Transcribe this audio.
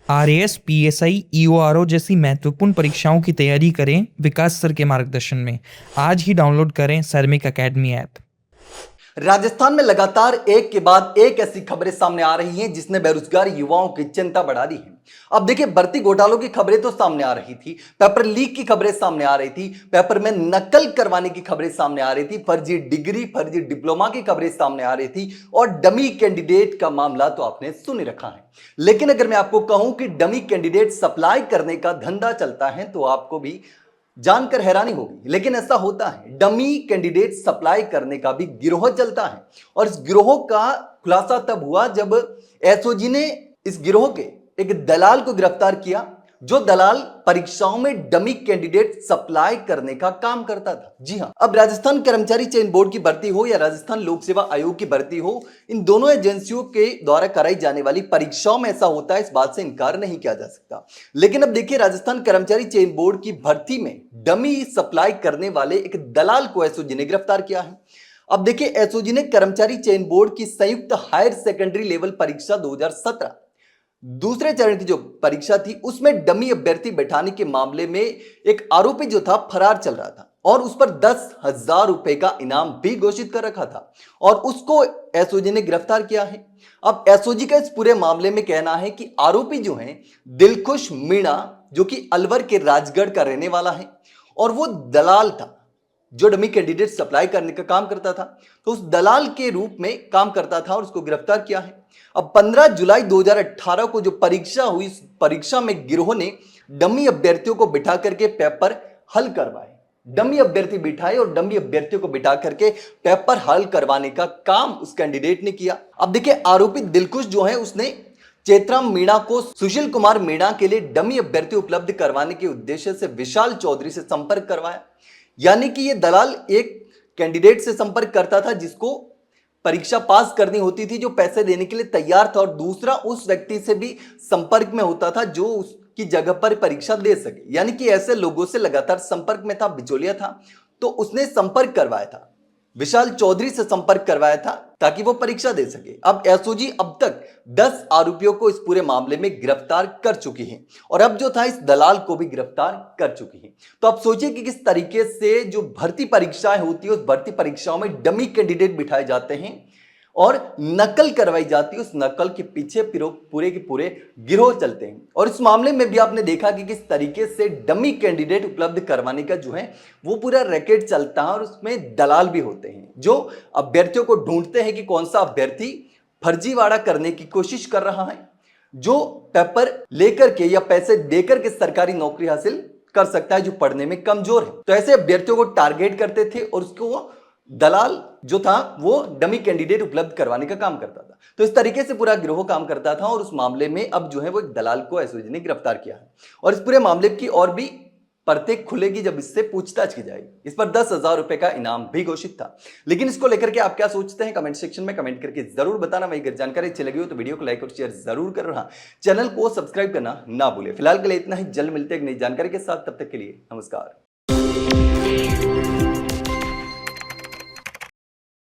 RAS, PSI, ईओआरओ जैसी महत्वपूर्ण परीक्षाओं की तैयारी करें विकास सर के मार्गदर्शन में। आज ही डाउनलोड करें सैनिक अकेडमी ऐप। राजस्थान में लगातार एक के बाद एक ऐसी खबरें सामने आ रही हैं जिसने बेरोजगार युवाओं की चिंता बढ़ा दी है। अब देखिए, भर्ती घोटालों की खबरें तो सामने आ रही थी, पेपर लीक की खबरें सामने आ रही थी, पेपर में नकल करवाने की खबरें सामने आ रही थी, फर्जी डिग्री, फर्जी डिप्लोमा की खबरें सामने आ रही थी और डमी कैंडिडेट का मामला तो आपने सुन रखा है। लेकिन अगर मैं आपको कहूं कि डमी कैंडिडेट सप्लाई करने का धंधा चलता है तो आपको भी जानकर हैरानी होगी, लेकिन ऐसा होता है। डमी कैंडिडेट सप्लाई करने का भी गिरोह चलता है और इस गिरोह का खुलासा तब हुआ जब एसओजी ने इस गिरोह के एक दलाल को गिरफ्तार किया, जो दलाल परीक्षाओं में डमी कैंडिडेट सप्लाई करने का काम करता था। जी हां, अब राजस्थान कर्मचारी चयन बोर्ड की भर्ती हो या राजस्थान लोक सेवा आयोग की भर्ती हो, इन दोनों एजेंसियों के द्वारा कराई जाने वाली परीक्षाओं में ऐसा होता है, इस बात से इनकार नहीं किया जा सकता। लेकिन अब देखिए, राजस्थान कर्मचारी चयन बोर्ड की भर्ती में डमी सप्लाई करने वाले एक दलाल को एसओजी ने गिरफ्तार किया है। अब देखिए, एसओजी ने कर्मचारी चयन बोर्ड की संयुक्त हायर सेकेंडरी लेवल परीक्षा 2017 दूसरे चरण की जो परीक्षा थी उसमें डमी अभ्यर्थी बैठाने के मामले में एक आरोपी जो था फरार चल रहा था और उस पर 10,000 रुपए का इनाम भी घोषित कर रखा था और उसको एसओजी ने गिरफ्तार किया है। अब एसओजी का इस पूरे मामले में कहना है कि आरोपी जो है दिलखुश मीणा, जो कि अलवर के राजगढ़ का रहने वाला है और वो दलाल था जो डमी कैंडिडेट सप्लाई करने का काम करता था, तो उस दलाल के रूप में काम करता था और उसको गिरफ्तार किया है। अब 15 जुलाई 2018 को जो परीक्षा हुई, इस परीक्षा में गिरोह ने डमी अभ्यर्थियों को बिठा करके पेपर हल करवाए। डमी अभ्यर्थी बिठाए और डमी अभ्यर्थियों को बिठा करके पेपर हल करवाने का काम उस कैंडिडेट ने किया। अब देखिए, आरोपी दिलकुश जो है उसने चेतराम मीणा को सुशील कुमार मीणा के लिए डमी अभ्यर्थी उपलब्ध करवाने के उद्देश्य से विशाल चौधरी से संपर्क करवाया। यानी कि यह दलाल एक कैंडिडेट से संपर्क करता था जिसको परीक्षा पास करनी होती थी, जो पैसे देने के लिए तैयार था, और दूसरा उस व्यक्ति से भी संपर्क में होता था जो उसकी जगह पर परीक्षा दे सके। यानी कि ऐसे लोगों से लगातार संपर्क में था, बिचौलिया था, तो उसने संपर्क करवाया था, विशाल चौधरी से संपर्क करवाया था ताकि वो परीक्षा दे सके। अब एसओजी अब तक 10 आरोपियों को इस पूरे मामले में गिरफ्तार कर चुकी है और अब जो था इस दलाल को भी गिरफ्तार कर चुकी है। तो आप सोचिए कि किस तरीके से जो भर्ती परीक्षाएं होती है उस भर्ती परीक्षाओं में डमी कैंडिडेट बिठाए जाते हैं और नकल करवाई जाती है। उस नकल के पीछे पूरे के पूरे गिरोह चलते हैं और इस मामले में भी आपने देखा कि किस तरीके से डमी कैंडिडेट उपलब्ध करवाने का जो है वो पूरा रैकेट चलता है और उसमें दलाल भी होते हैं जो अभ्यर्थियों को ढूंढते हैं कि कौन सा अभ्यर्थी फर्जीवाड़ा करने की कोशिश कर रहा है, जो पेपर लेकर के या पैसे देकर के सरकारी नौकरी हासिल कर सकता है, जो पढ़ने में कमजोर है। तो ऐसे अभ्यर्थियों को टारगेट करते थे और उसको दलाल जो था वो डमी कैंडिडेट उपलब्ध करवाने का काम करता था। तो इस तरीके से पूरा गिरोह काम करता था और उस मामले में अब जो है वो एक दलाल को एसओजी ने गिरफ्तार किया है और इस पूरे मामले की और भी परतें खुलेगी जब इससे पूछताछ की जाएगी। इस पर 10,000 रुपए का इनाम भी घोषित था। लेकिन इसको लेकर के आप क्या सोचते हैं, कमेंट सेक्शन में कमेंट करके जरूर बताना। वही अगर जानकारी अच्छी लगी हो तो वीडियो को लाइक और शेयर जरूर कर रहा, चैनल को सब्सक्राइब करना ना भूले। फिलहाल के लिए इतना ही, जल्द मिलते हैं एक नई जानकारी के साथ, तब तक के लिए नमस्कार।